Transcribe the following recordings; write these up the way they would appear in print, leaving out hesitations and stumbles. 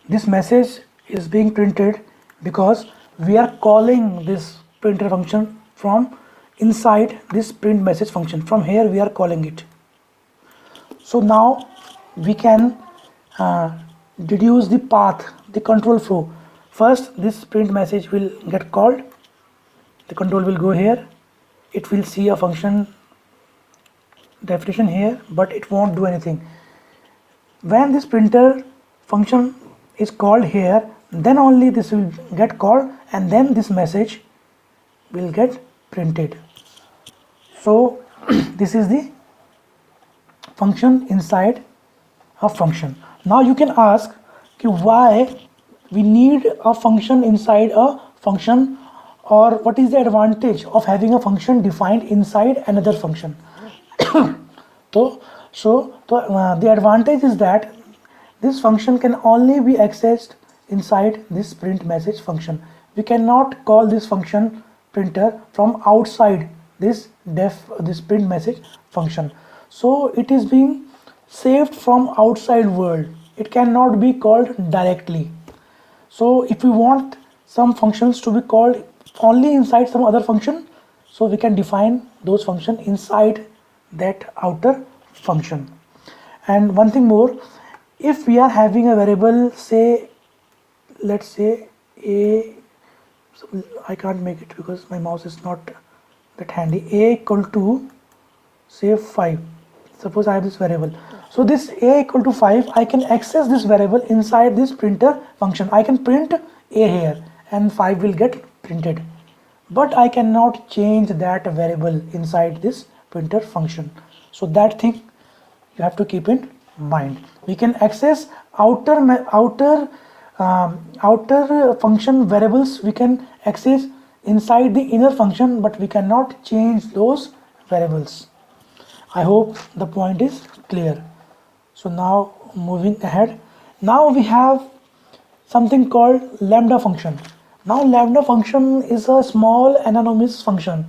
this message is being printed because we are calling this printer function from inside this print message function. From here we are calling it. So now we can deduce the path, the control flow. First this print message will get called, the control will go here, it will see a function definition here, but it won't do anything. When this printer function is called here, then only this will get called and then this message will get printed. So this is the function inside a function. Now you can ask why we need a function inside a function, or what is the advantage of having a function defined inside another function. So the advantage is that this function can only be accessed inside this print message function. We cannot call this function printer from outside this print message function. So it is being saved from outside world. It cannot be called directly. So if we want some functions to be called only inside some other function, so we can define those functions inside that outer function. And one thing more, if we are having a variable, say let's say a, I can't make it because my mouse is not that handy, a equal to say 5. Suppose I have this variable. So this a equal to 5, I can access this variable inside this printer function. I can print a here and 5 will get printed, but I cannot change that variable inside this printer function. So that thing you have to keep in mind. We can access outer function variables, we can access inside the inner function, but we cannot change those variables. I hope the point is clear. So now moving ahead, now we have something called lambda function. Now lambda function is a small anonymous function.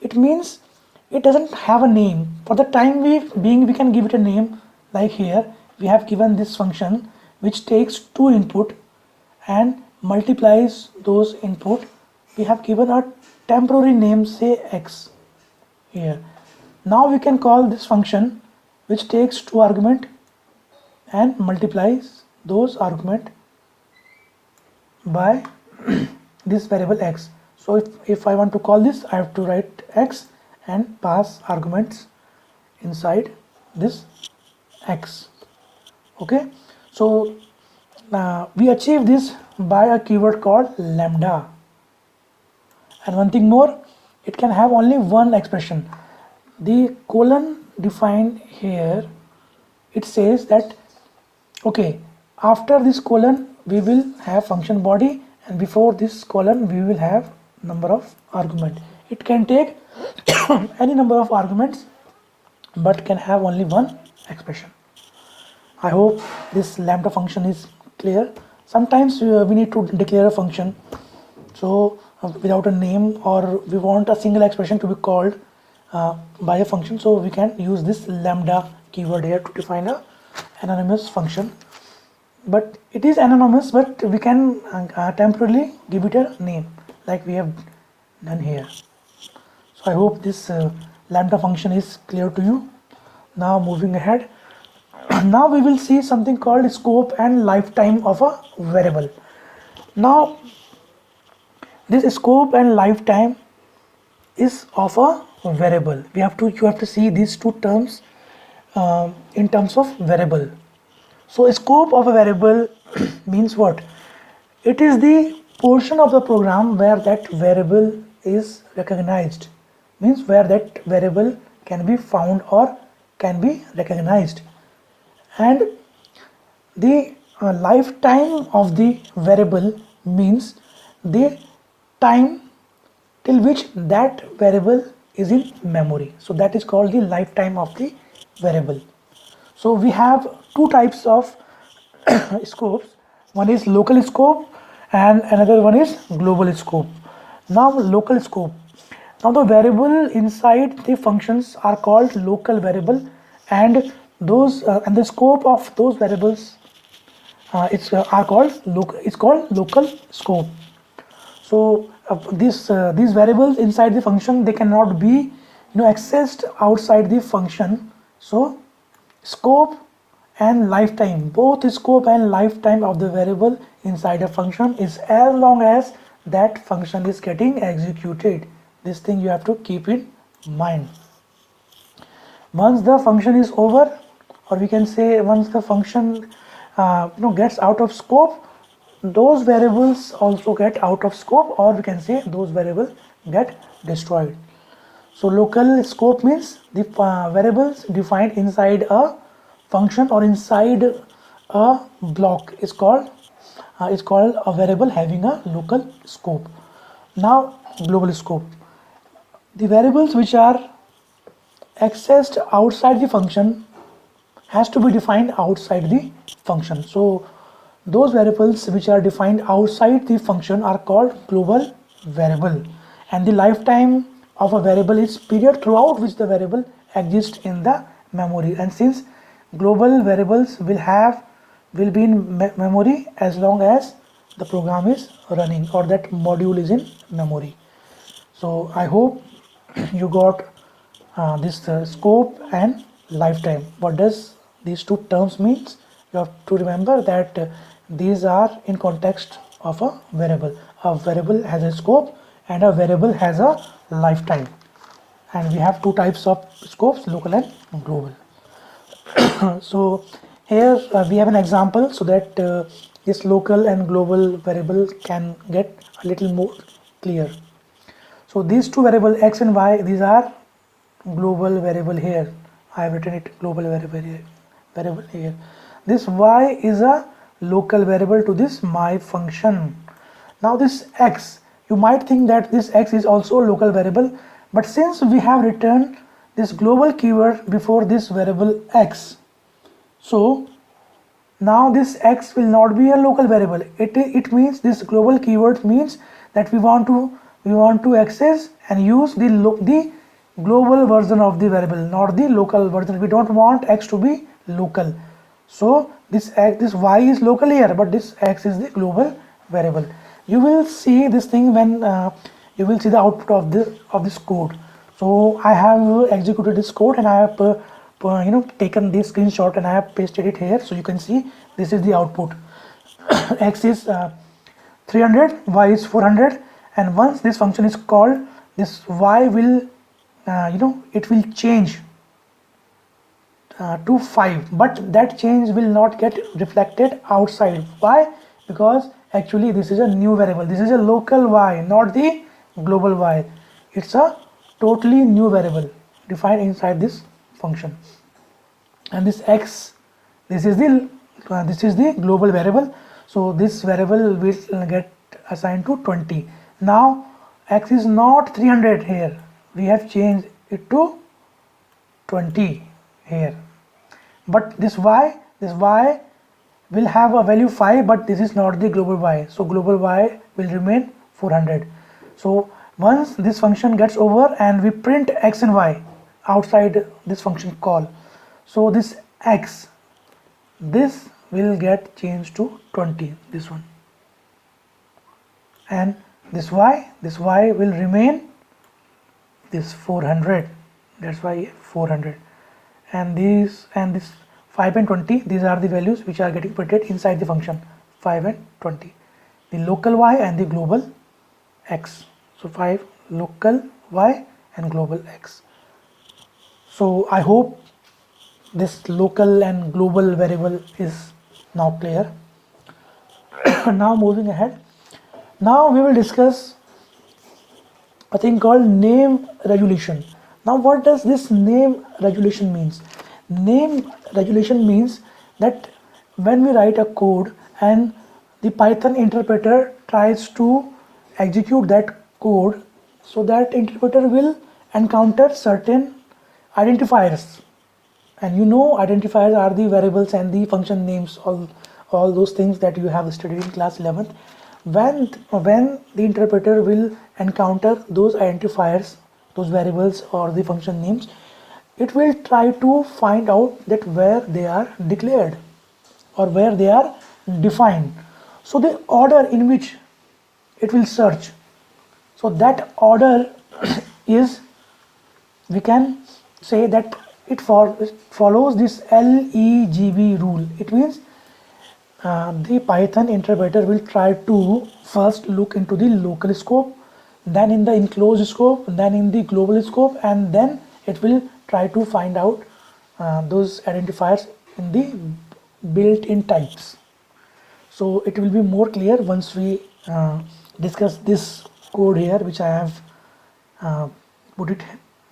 It means it doesn't have a name. For the time being, we can give it a name. Like here we have given this function which takes 2 input and multiplies those input. We have given a temporary name, say x here. Now we can call this function which takes 2 argument and multiplies those argument by this variable x. So if I want to call this, I have to write x and pass arguments inside this x. Okay, so we achieve this by a keyword called lambda. And one thing more, it can have only one expression. The colon defined here, it says that okay, after this colon we will have function body, and before this colon we will have number of argument. It can take any number of arguments but can have only one expression. I hope this lambda function is clear. Sometimes we need to declare a function, so without a name, or we want a single expression to be called by a function, so we can use this lambda keyword here to define a anonymous function. But it is anonymous, but we can temporarily give it a name like we have done here. So I hope this lambda function is clear to you. Now moving ahead, now we will see something called scope and lifetime of a variable. Now this scope and lifetime is of a variable. You have to see these two terms in terms of variable. So scope of a variable means what? It is the portion of the program where that variable is recognized, means where that variable can be found or can be recognized. And the lifetime of the variable means the time till which that variable is in memory. So that is called the lifetime of the variable. So we have two types of scopes. One is local scope and another one is global scope. Now local scope. Now the variable inside the functions are called local variable, and those and the scope of those variables it's called local scope. So these variables inside the function, they cannot be accessed outside the function. So scope and lifetime, both scope and lifetime of the variable inside a function is as long as that function is getting executed. This thing you have to keep in mind. Once the function is over, or we can say once the function gets out of scope, those variables also get out of scope, or we can say those variables get destroyed. So local scope means the variables defined inside a function or inside a block is called a variable having a local scope. Now global scope, the variables which are accessed outside the function has to be defined outside the function. So those variables which are defined outside the function are called global variable, and the lifetime of a variable is period throughout which the variable exists in the memory. And since global variables will be in memory as long as the program is running or that module is in memory. So I hope you got this scope and lifetime. What does these two terms means? You have to remember that these are in context of a variable. A variable has a scope and a variable has a lifetime, and we have two types of scopes, local and global. So here we have an example so that this local and global variable can get a little more clear. So these two variables x and y, these are global variable here. I have written it global variable here. This y is a local variable to this my function. Now this x, you might think that this x is also a local variable, but since we have written this global keyword before this variable x, so now this x will not be a local variable. It means this global keyword means that we want to access and use the global version of the variable, not the local version. We don't want x to be local. So this y is local here, but this x is the global variable. You will see this thing when you will see the output of this code. So I have executed this code and I have taken this screenshot and I have pasted it here, so you can see this is the output. X is 300, y is 400, and once this function is called, this y will it will change to 5, but that change will not get reflected outside. Why? Because actually this is a new variable. This is a local y, not the global y. It's a totally new variable defined inside this function. And this x, this is the global variable. So this variable will get assigned to 20. Now x is not 300 here. We have changed it to 20 here. But this y will have a value 5, but this is not the global y. So global y will remain 400. So once this function gets over and we print x and y outside this function call, so this x, this will get changed to 20, this one, and this y will remain this 400. That's why 400. And this 5 and 20, these are the values which are getting printed inside the function, 5 and 20, the local y and the global x. So 5 local y and global x. So I hope this local and global variable is now clear. Now moving ahead, now we will discuss a thing called name resolution. Now what does this name resolution means? Name resolution means that when we write a code and the Python interpreter tries to execute that code, so that interpreter will encounter certain identifiers, and identifiers are the variables and the function names, all those things that you have studied in class 11th. When the interpreter will encounter those identifiers, those variables or the function names, it will try to find out that where they are declared or where they are define. So the order in which it will search, so that order is, we can say that it follows this LEGB rule. It means the Python interpreter will try to first look into the local scope, then in the enclosed scope, then in the global scope, and then it will try to find out those identifiers in the built-in types. So it will be more clear once we discuss this code here, which I have put it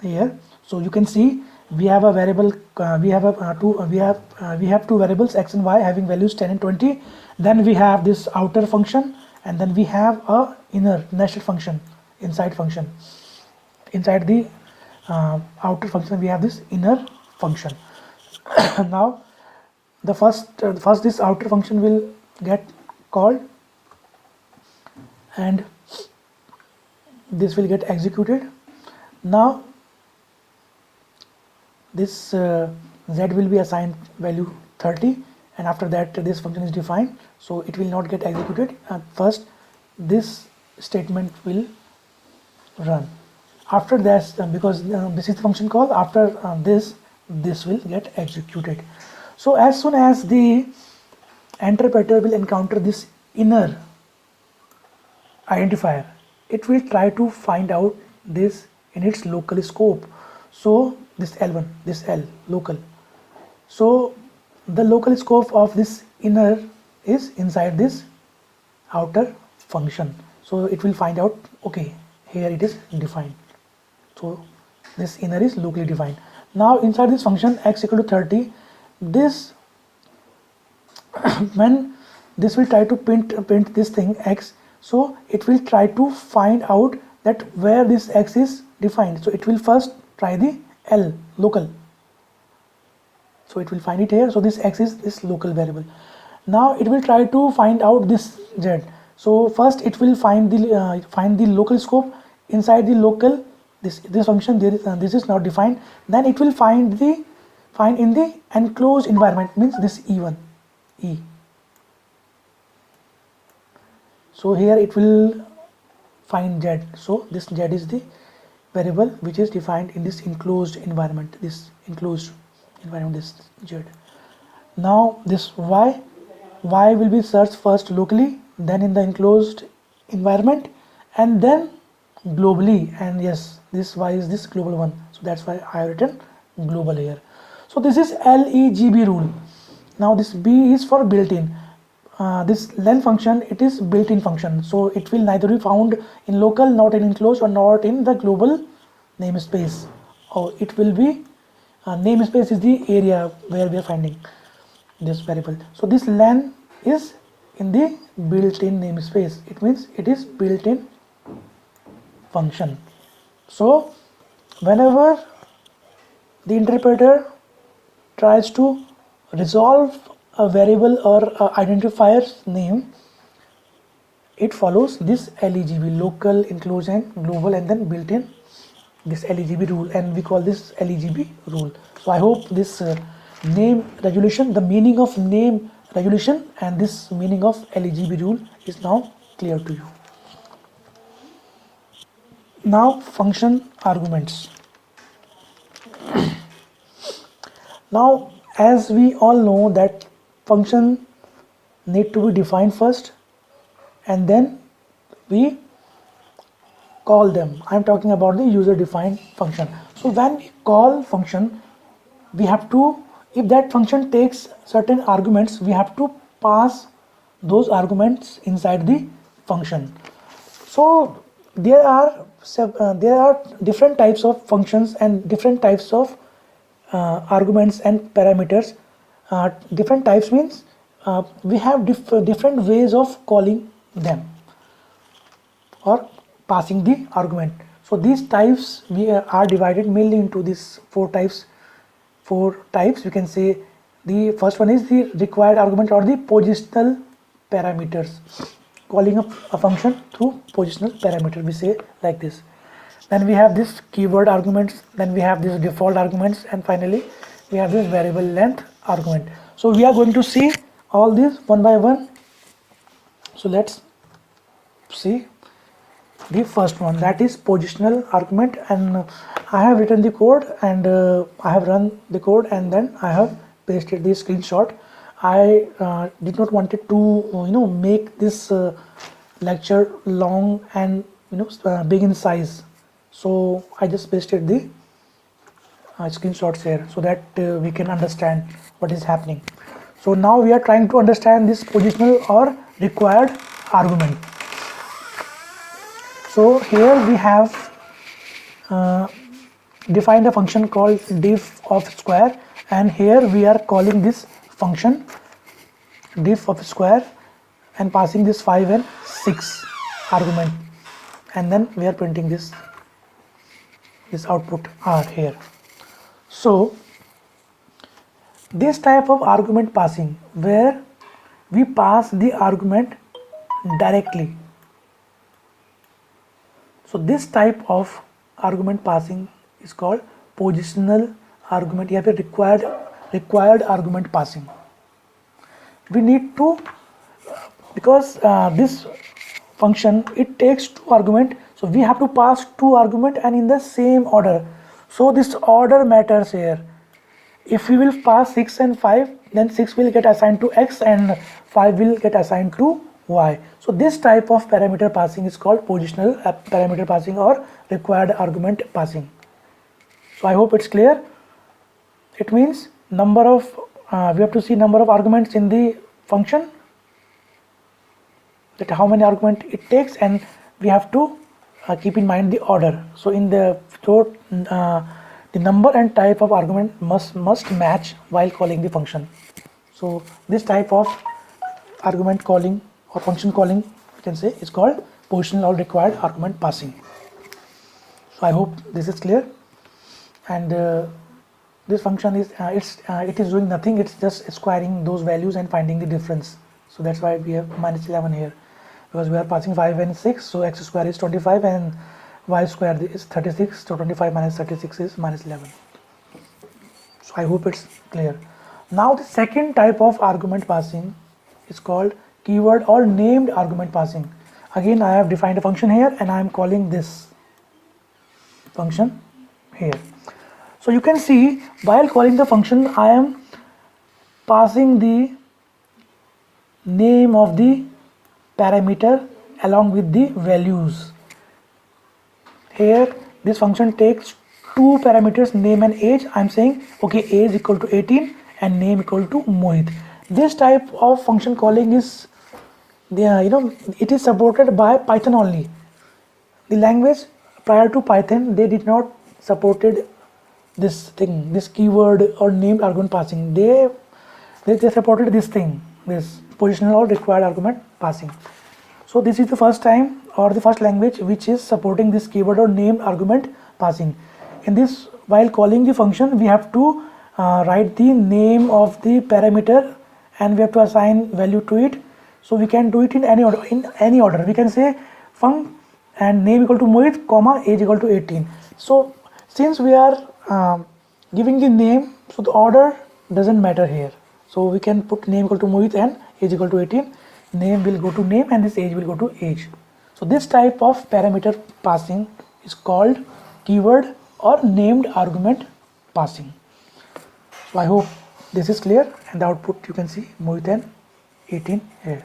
here. So you can see we have a variable, we have two variables x and y having values 10 and 20. Then we have this outer function, and then we have a inner nested function, inside function. Inside the outer function we have this inner function. Now the first this outer function will get called, and this will get executed. Now this z will be assigned value 30, and after that this function is defined, so it will not get executed. First this statement will run. After that, because this is the function call, after this will get executed. So as soon as the interpreter will encounter this inner identifier, it will try to find out this in its local scope. So this L1, this L, local. So the local scope of this inner is inside this outer function. So it will find out, okay, here it is defined. So this inner is locally defined. Now inside this function x equal to 30, this when this will try to print this thing x, so it will try to find out that where this x is defined. So it will first try the L, local. So it will find it here. So this x is this local variable. Now it will try to find out this z. So first it will find the local scope. Inside the local, this function there is this is not defined. Then it will find in the enclosed environment, means this E1, E. So here it will find z. So this z is the variable which is defined in this enclosed environment, this z. Now this y will be searched first locally, then in the enclosed environment, and then globally. And yes, this y is this global one, so that's why I have written global here. So this is LEGB rule. Now this B is for built-in. This len function, it is built-in function, so it will neither be found in local, not in enclosed, or not in the global namespace, or it will be namespace is the area where we are finding this variable. So this len is in the built-in namespace. It means it is built-in function. So whenever the interpreter tries to resolve a variable or identifier's name, it follows this LEGB, local, enclosed and global, and then built-in, this LEGB rule, and we call this LEGB rule. So I hope this name resolution, the meaning of name resolution and this meaning of LEGB rule is now clear to you. Now function arguments. Now as we all know that function need to be defined first, and then we call them. I am talking about the user defined function. So when we call function, we have to, if that function takes certain arguments, we have to pass those arguments inside the function. So there are different types of functions and different types of arguments and parameters. Different types means we have different ways of calling them or passing the argument. So these types we are divided mainly into these four types. We can say the first one is the required argument or the positional parameters, calling a function through positional parameter, we say like this. Then we have this keyword arguments, then we have this default arguments, and finally we have this variable length argument. So we are going to see all these one by one. So let's see the first one, that is positional argument. And I have written the code, and I have run the code, and then I have pasted the screenshot. I did not wanted to make this lecture long and big in size, so I just pasted the screenshots here so that we can understand what is happening. So now we are trying to understand this positional or required argument. So here we have defined a function called diff of square, and here we are calling this function diff of square and passing this 5 and 6 argument, and then we are printing this output R here. So this type of argument passing, where we pass the argument directly, so this type of argument passing is called positional argument. You have a required argument passing. We need to, because this function, it takes 2 argument, so we have to pass 2 argument and in the same order. So this order matters here. If we will pass 6 and 5, then 6 will get assigned to x and 5 will get assigned to y. So this type of parameter passing is called positional parameter passing or required argument passing. So I hope it's clear. It means number of we have to see number of arguments in the function, that how many argument it takes, and we have to keep in mind the order. So in the the number and type of argument must match while calling the function. So this type of argument calling or function calling, you can say, is called positional or required argument passing. So I hope this is clear. And this function is it is doing nothing, it's just squaring those values and finding the difference. So that's why we have minus 11 here, because we are passing 5 and 6. So x square is 25 and y square is 36. So 25 minus 36 is minus 11. So I hope it's clear. Now the second type of argument passing is called keyword or named argument passing. Again, I have defined a function here and I am calling this function here. So you can see, while calling the function, I am passing the name of the parameter along with the values. Here this function takes 2 parameters, name and age. I am saying okay, age equal to 18 and name equal to Mohit. This type of function calling is it is supported by Python only. The language prior to Python, they did not supported this thing, this keyword or named argument passing. They supported this thing, this positional or required argument passing. So this is the first time or the first language which is supporting this keyword or named argument passing. In this, while calling the function, we have to write the name of the parameter and we have to assign value to it. So we can do it in any order. We can say func and name equal to Mohit, comma, age equal to 18. So since we are giving the name, so the order doesn't matter here. So we can put name equal to Mohit and age equal to 18. Name will go to name and this age will go to age. So this type of parameter passing is called keyword or named argument passing. So I hope this is clear, and the output you can see Mohit and 18 here.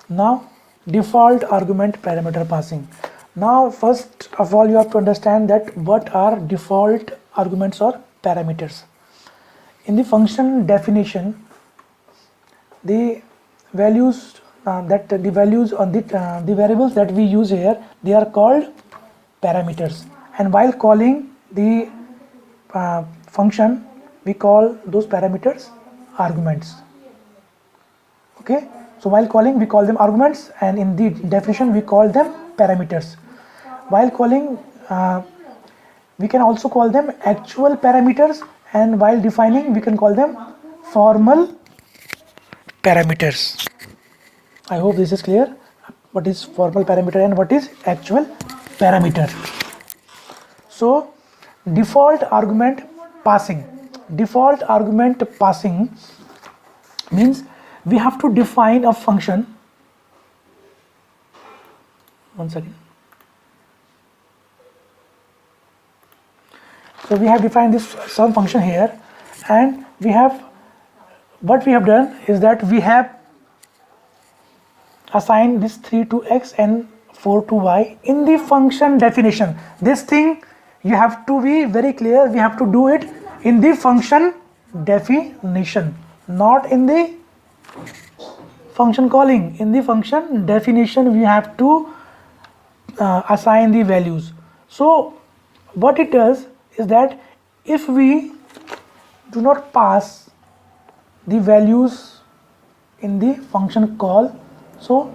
Now default argument parameter passing. Now first of all you have to understand that what are default arguments or parameters. In the function definition, the values on the variables that we use here, they are called parameters, and while calling the function, we call those parameters arguments. Okay, so while calling we call them arguments, and in the definition we call them parameters. While calling we can also call them actual parameters, and while defining we can call them formal parameters. I hope this is clear, what is formal parameter and what is actual parameter. So default argument passing, default argument passing means we have to define a function. Once again, so we have defined this sum function here, and we have, what we have done is that we have assigned this 3 to x and 4 to y in the function definition. This thing you have to be very clear, we have to do it in the function definition, not in the function calling. In the function definition we have to assign the values. So what it does is that if we do not pass the values in the function call, so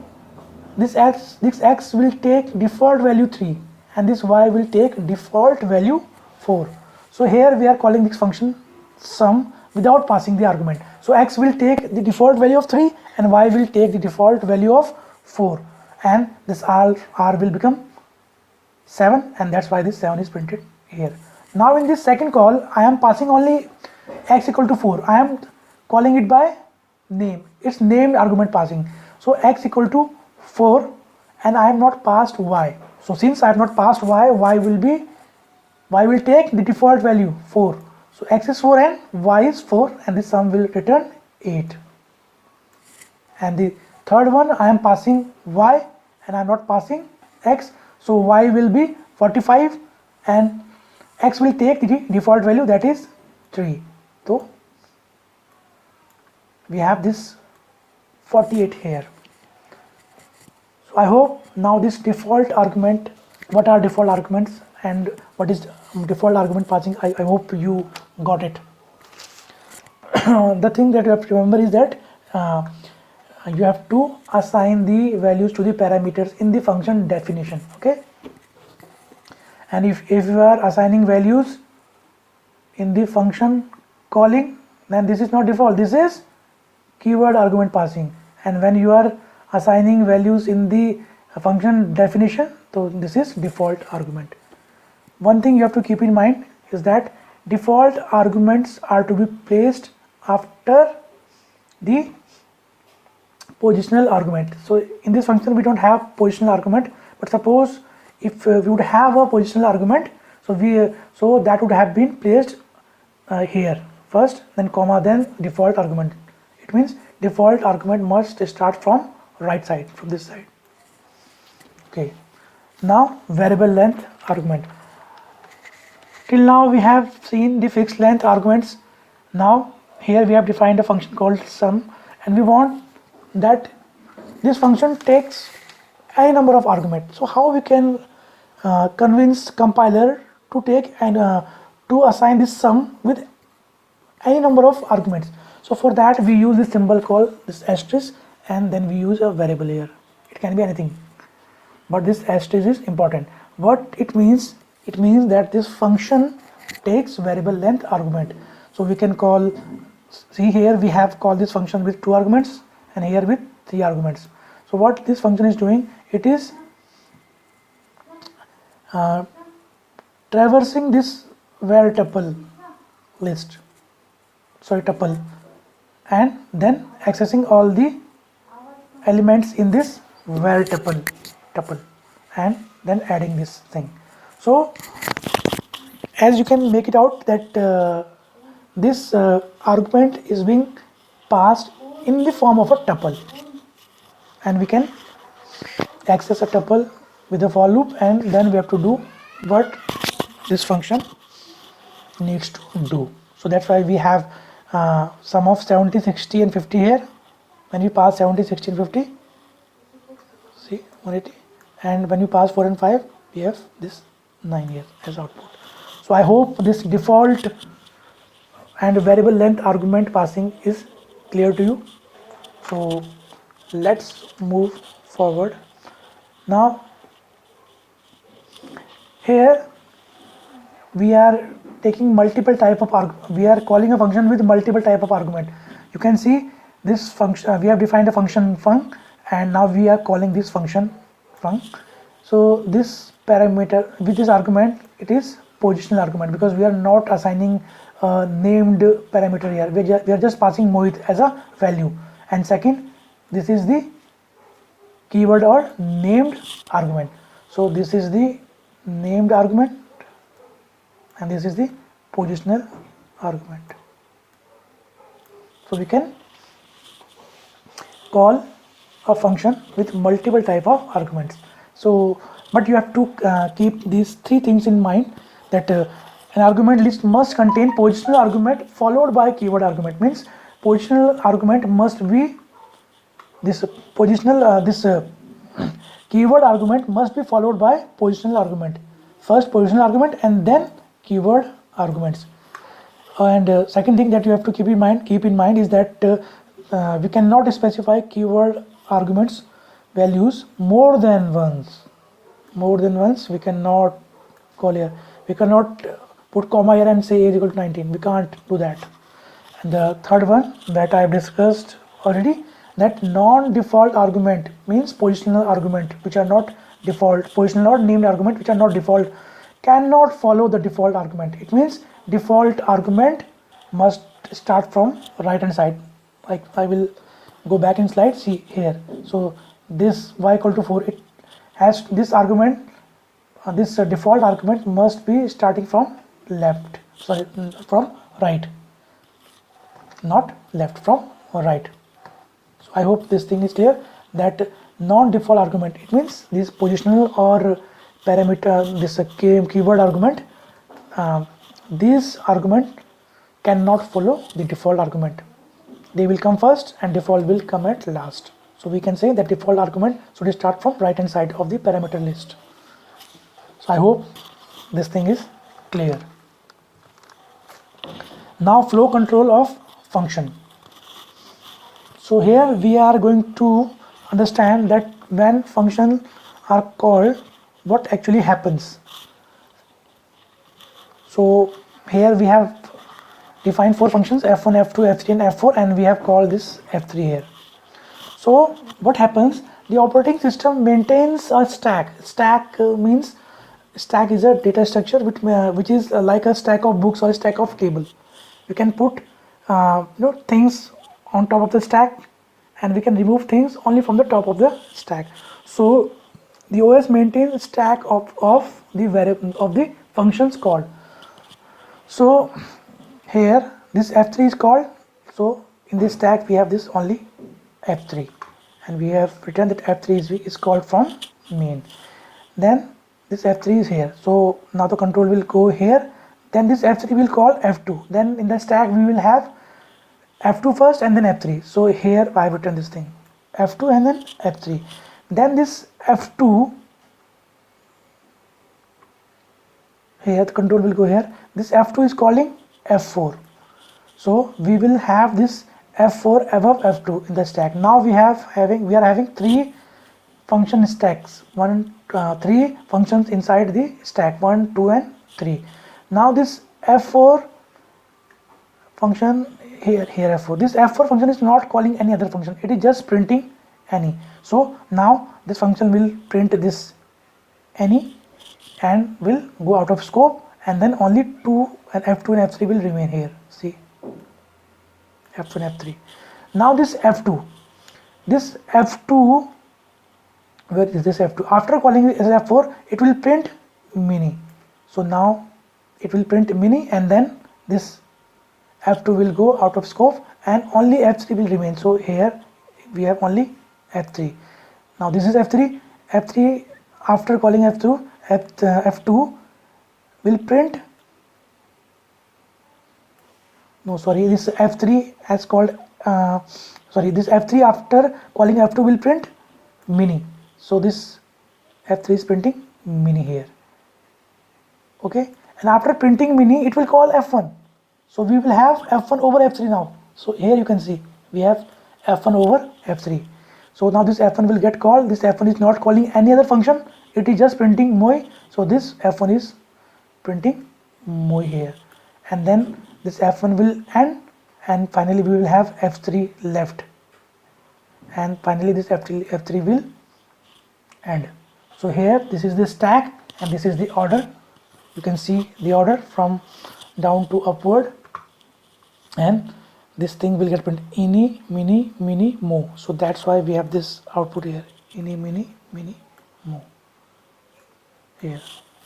this x will take default value 3 and this y will take default value 4. So here we are calling this function sum without passing the argument. So x will take the default value of 3 and y will take the default value of 4, and this r will become 7, and that's why this 7 is printed here. Now in this second call I am passing only x equal to 4. I am calling it by name. It's named argument passing. So x equal to 4 and I have not passed y. So since I have not passed y, y will take the default value 4. So x is 4 and y is 4, and this sum will return 8. And the third one I am passing y and I am not passing x. So y will be 45 and x will take the default value, that is 3. So we have this 48 here. So I hope now this default argument, what are default arguments and what is default argument passing, I hope you got it. The thing that you have to remember is that you have to assign the values to the parameters in the function definition, okay? And if you are assigning values in the function calling, then this is not default, this is keyword argument passing. And when you are assigning values in the function definition, so this is default argument. One thing you have to keep in mind is that default arguments are to be placed after the positional argument. So in this function we don't have positional argument, but suppose if we would have a positional argument, so that would have been placed here first, then comma, then default argument. It means default argument must start from right side, from this side. Okay, now variable length argument. Till now we have seen the fixed length arguments. Now here we have defined a function called sum, and we want that this function takes any number of arguments. So how we can convince compiler to take and to assign this sum with any number of arguments? So for that we use this symbol called this asterisk, and then we use a variable here. It can be anything, but this asterisk is important. What it means? It means that this function takes variable length argument. So we can call, see here we have called this function with 2 arguments and here with 3 arguments. So what this function is doing, it is traversing this var tuple list, tuple, and then accessing all the elements in this var tuple and then adding this thing. So as you can make it out that this argument is being passed in the form of a tuple, and we can access a tuple with a for loop, and then we have to do what this function needs to do. So that's why we have sum of 70, 60 and 50 here. When you pass 70, 60 and 50, see 180, and when you pass 4 and 5, we have this 9 here as output. So I hope this default and variable length argument passing is clear to you. So let's move forward. Now here we are taking multiple type of we are calling a function with multiple type of argument. You can see this function, we have defined a function func, and now we are calling this function func. So this parameter with this argument, it is positional argument, because we are not assigning named parameter here. We are just passing Mohit as a value, and second, this is the keyword or named argument. So this is the named argument and this is the positional argument. So we can call a function with multiple type of arguments. So but you have to keep these three things in mind, that an argument list must contain positional argument followed by keyword argument. Means positional argument must be this positional keyword argument must be followed by positional argument. First positional argument and then keyword arguments. And second thing that you have to keep in mind is that we cannot specify keyword arguments values more than once. We cannot call here. We cannot put comma here and say a is equal to 19. We can't do that. And the third one that I have discussed already, that non-default argument means positional argument which are not default, positional or named argument which are not default cannot follow the default argument. It means default argument must start from right hand side. Like I will go back in slide, see here. So this y equal to 4, it has this argument, this default argument must be starting from left, sorry, from right, not left, from right. So I hope this thing is clear, that non-default argument, it means this positional or parameter, this keyword argument, this argument cannot follow the default argument. They will come first and default will come at last. So we can say that default argument should start from right hand side of the parameter list. So I hope this thing is clear. Now flow control of function. So here we are going to understand that when functions are called, what actually happens. So here we have defined four functions, f1, f2, f3 and f4, and we have called this f3 here. So what happens, the operating system maintains a stack. Stack means stack is a data structure which is like a stack of books or a stack of table. You can put things on top of the stack and we can remove things only from the top of the stack. So the OS maintains a stack of the functions called. So here this f3 is called, so in this stack we have this only f3 and we have written that f3 is called from main. Then this f3 is here, so now the control will go here, then this f3 will call f2, then in the stack we will have f2 first and then f3. So here I have written this thing, f2 and then f3. Then this f2, here the control will go here, this f2 is calling f4. So we will have this f4 above f2 in the stack. Now we are having three function stacks, three functions inside the stack, 1, 2 and 3. Now this f4 function here f4, this f4 function is not calling any other function, it is just printing any. So now this function will print this any and will go out of scope, and then only f2 and f3 will remain here. See, f2 and f3. Now this f2, where is this f2? After calling it as f4, it will print mini. So now it will print mini and then this f2 will go out of scope and only f3 will remain. So here we have only f3. Now this is f3. After calling f2 will print, this f3 has called this f3 after calling f2 will print mini. So this f3 is printing mini here, okay, and after printing mini it will call f1. So we will have f1 over f3 now. So here you can see we have f1 over f3. So now this f1 will get called. This f1 is not calling any other function, it is just printing moi. So this f1 is printing moi here, and then this f1 will end, and finally we will have f3 left, and finally this f3 will end. So here this is the stack and this is the order. You can see the order from down to upward. and this thing will get printed ini mini mini mo. So that's why we have this output here, ini mini mini mo here.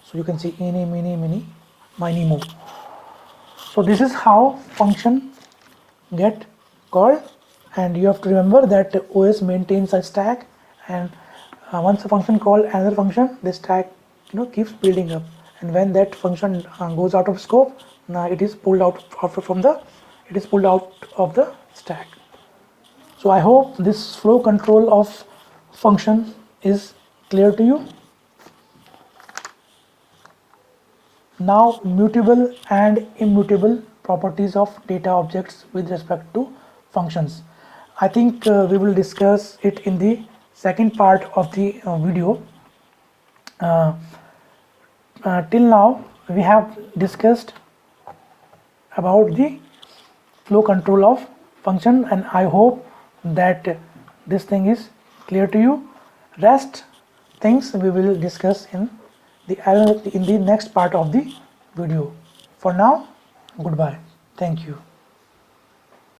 So you can see ini mini mini mini mo. So this is how function get called, and you have to remember that OS maintains a stack, and once a function call another function, the stack keeps building up, and when that function goes out of scope, it is pulled out of the stack. So I hope this flow control of function is clear to you. Now, mutable and immutable properties of data objects with respect to functions. I think we will discuss it in the second part of the video. Till now we have discussed about the flow control of function, and I hope that this thing is clear to you. Rest things we will discuss in the next part of the video. For now, goodbye. Thank you.